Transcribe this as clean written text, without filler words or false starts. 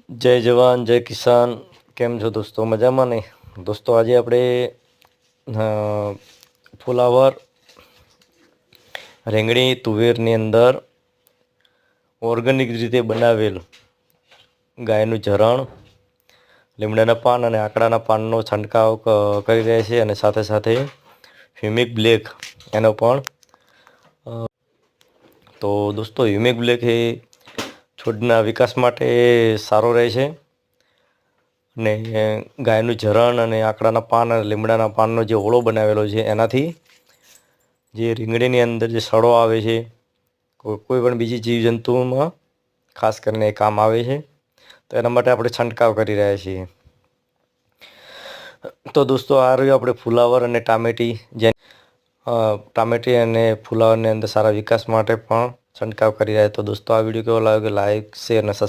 જય જવાન જય કિસાન. કેમ છો દોસ્તો? મજામાં ને? દોસ્તો આજે આપણે ફુલાવર રીંગણી તુવેરની અંદર ઓર્ગેનિક રીતે બનાવેલ ગાયનું ઝરણ, લીમડાના પાન અને આકડાના પાનનો છંટકાવ કરી રહ્યા છે અને સાથે સાથે હ્યુમિક બ્લેક એનો પણ. તો દોસ્તો હ્યુમિક બ્લેક એ છોડના વિકાસ માટે સારો રહે છે અને ગાયનું ઝરણ અને આકડાના પાન અને લીમડાના પાનનો જે ઓળો બનાવેલો છે એનાથી જે રીંગણીની અંદર જે સડો આવે છે, કોઈ પણ બીજી જીવજંતુઓમાં ખાસ કરીને એ કામ આવે છે, તો એના માટે આપણે છંટકાવ કરી રહ્યા છીએ. તો દોસ્તો આ રહ્યું આપણે ફુલાવર અને ટામેટી, ટામેટી અને ફુલાવરની અંદર સારા વિકાસ માટે પણ છંટકાવ કરી રહ્યા. તો દોસ્તો આ વિડીયો કેવો લાગ્યો? લાઈક, શેર અને સબસ્ક્રાઈબ